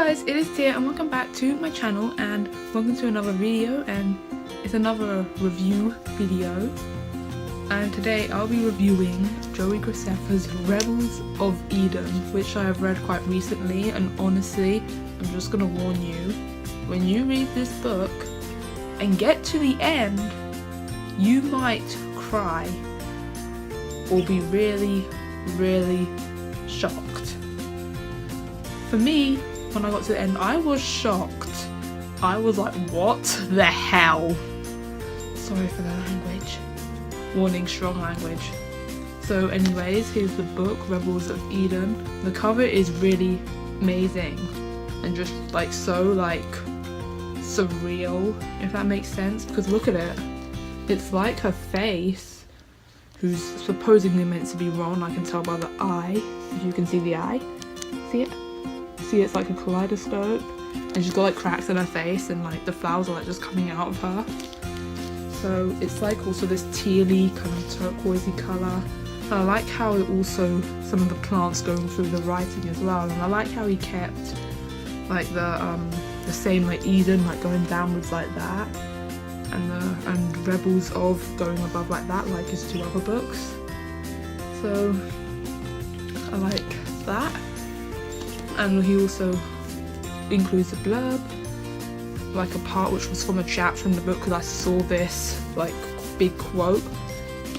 guys, it is Tia and welcome back to my channel and welcome to another video, and it's another review video. And today I'll be reviewing Joey Graceffa's Rebels of Eden, which I have read quite recently, and honestly, I'm just gonna warn you, when you read this book and get to the end, you might cry or be really shocked. For me, when I got to the end, I was shocked. I was like, what the hell? Sorry for the language. Warning, strong language. So anyways, here's the book, Rebels of Eden. The cover is really amazing and just like so like surreal, if that makes sense, because look at it. It's like her face, who's supposedly meant to be Ron. I can tell by the eye, if you can see the eye. See it? See, it's like a kaleidoscope, and she's got like cracks in her face, and like the flowers are like just coming out of her. So it's like also this tealy kind of turquoisey colour. And I like how it also, some of the plants going through the writing as well, and I like how he kept like the same like Eden like going downwards like that, and Rebels of going above like that, like his two other books. So I like that. And he also includes a blurb, like a part which was from a chapter in the book, because I saw this like big quote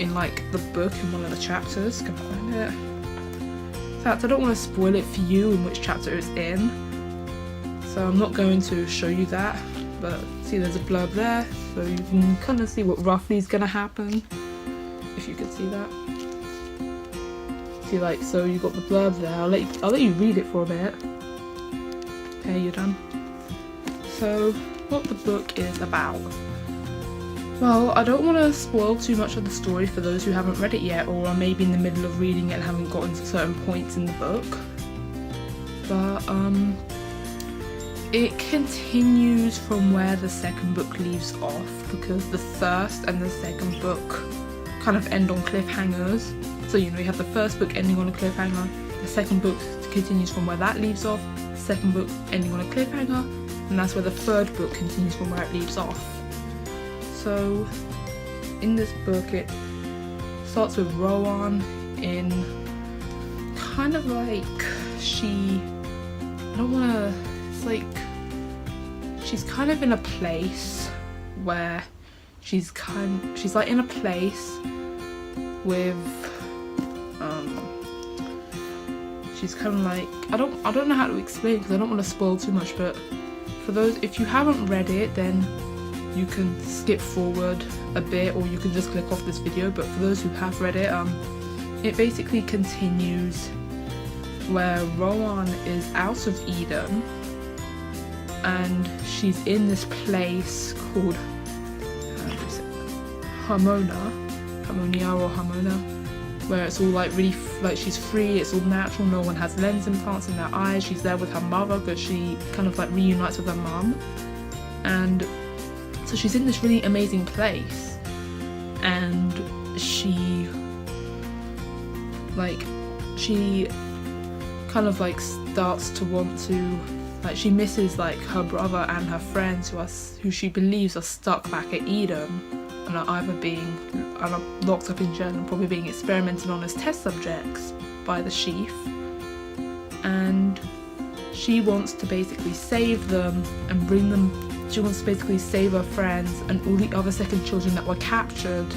in like the book in one of the chapters. Can I find it? In fact, I don't want to spoil it for you in which chapter it's in, so I'm not going to show you that, but see there's a blurb there, so you can kind of see what roughly is going to happen, if you can see that. See, like, so you got the blurb there. I'll let you read it for a bit. Okay, you're done. So what the book is about. Well, I don't want to spoil too much of the story for those who haven't read it yet, or are maybe in the middle of reading it and haven't gotten to certain points in the book. But it continues from where the second book leaves off, because the first and the second book kind of end on cliffhangers. So, you know, you have the first book ending on a cliffhanger, the second book continues from where that leaves off, the second book ending on a cliffhanger, and that's where the third book continues from where it leaves off. So, in this book, it starts with Rowan in kind of like it's like, she's kind of in a place where she's like in a place with she's kind of like, I don't know how to explain because I don't want to spoil too much, but for those, if you haven't read it, then you can skip forward a bit, or you can just click off this video. But for those who have read it, it basically continues where Rowan is out of Eden and she's in this place called Harmonia, where it's all like really like she's free, it's all natural, no one has lens implants in their eyes. She's there with her mother because she kind of like reunites with her mum, and so she's in this really amazing place, and she kind of like starts to want to, like, she misses like her brother and her friends who she believes are stuck back at Eden and are either locked up in jail and probably being experimented on as test subjects by the chief. And she wants to basically save them and bring them, she wants to basically save her friends and all the other second children that were captured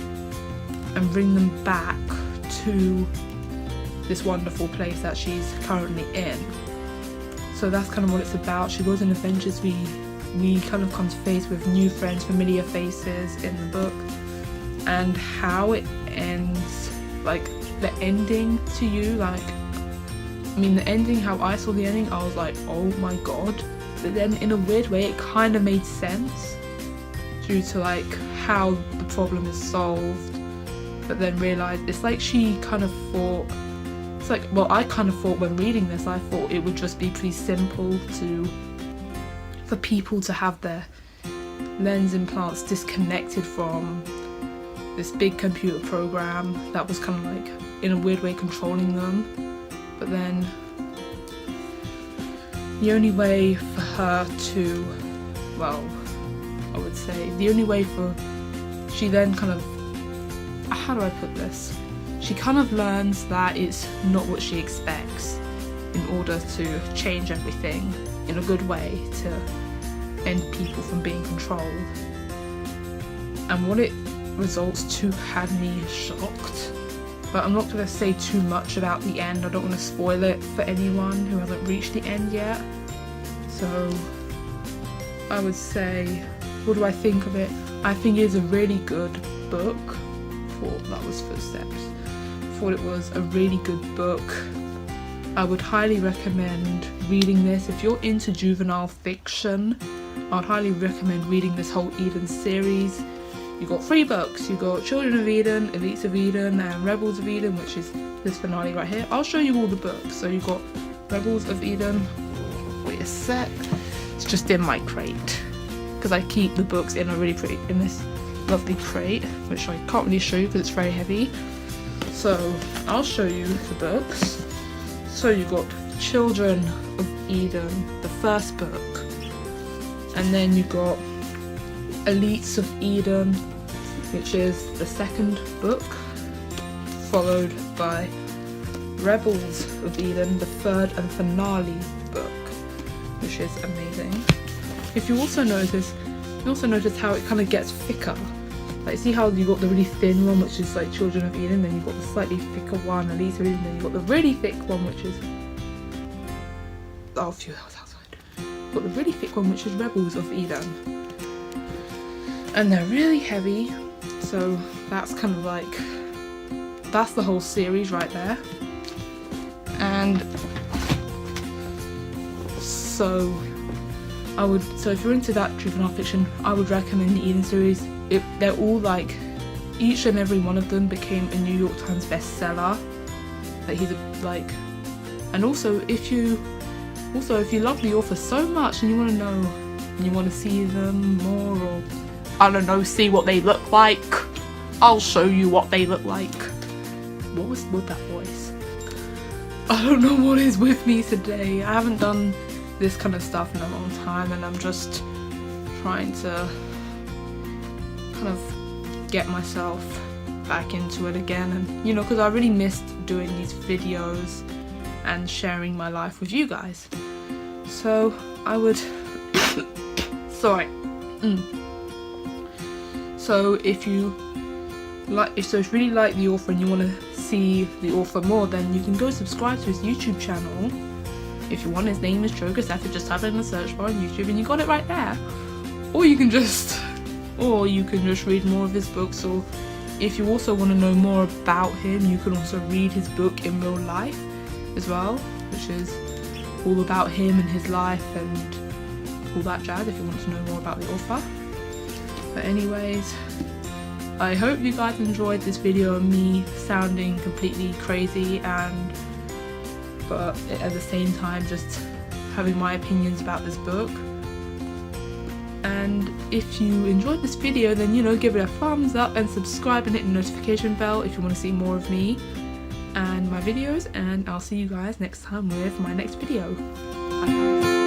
and bring them back to this wonderful place that she's currently in. So that's kind of what it's about. She goes on adventures. We kind of come to face with new friends, familiar faces in the book, and how it ends, like the ending to you, like, I mean the ending, how I saw the ending, I was like, oh my god, but then in a weird way it kind of made sense due to like how the problem is solved, but then realised it's like she kind of thought, it's like, well, I kind of thought when reading this, I thought it would just be pretty simple for people to have their lens implants disconnected from this big computer program that was kind of like in a weird way controlling them. But then the only way for her to, well, I would say the only way for, she then kind of, how do I put this? She kind of learns that it's not what she expects in order to change everything in a good way to end people from being controlled. And what it results to had me shocked. But I'm not going to say too much about the end. I don't want to spoil it for anyone who hasn't reached the end yet. So I would say, what do I think of it? I think it is a really good book. That was Footsteps. Thought it was a really good book. I would highly recommend reading this. If you're into juvenile fiction, I'd highly recommend reading this whole Eden series. You got 3 books. You got Children of Eden, Elites of Eden, and Rebels of Eden, which is this finale right here. I'll show you all the books. So you got Rebels of Eden. Wait a sec. It's just in my crate because I keep the books in this lovely crate, which I can't really show you because it's very heavy. So I'll show you the books. So you got Children of Eden, the first book, and then you got Elites of Eden, which is the second book, followed by Rebels of Eden, the third and finale book, which is amazing. If you also notice how it kind of gets thicker. Like, see how you got the really thin one, which is like Children of Eden, then you got the slightly thicker one, Elites of Eden, then you got the really thick one, which is phew, that was outside. Got the really thick one, which is Rebels of Eden. And they're really heavy, so that's kind of like, that's the whole series right there. And so if you're into that juvenile fiction, I would recommend the Eden series. They're all like, each and every one of them became a New York Times bestseller. Like and also if you love the author so much and you want to know and you want to see them more, or I don't know, see what they look like, I'll show you what they look like. What was with that voice? I don't know what is with me today. I haven't done this kind of stuff in a long time, and I'm just trying to kind of get myself back into it again, and you know, because I really missed doing these videos and sharing my life with you guys. So I would sorry. So if you really like the author and you want to see the author more, then you can go subscribe to his YouTube channel. If you want, his name is Joey Graceffa. Just type it in the search bar on YouTube and you got it right there. Or you can just read more of his books, or if you also want to know more about him, you can also read his book In Real Life as well, which is all about him and his life and all that jazz, if you want to know more about the author. But anyways, I hope you guys enjoyed this video of me sounding completely crazy but at the same time just having my opinions about this book. And if you enjoyed this video, then you know, give it a thumbs up and subscribe and hit the notification bell if you want to see more of me and my videos, and I'll see you guys next time with my next video. Bye guys.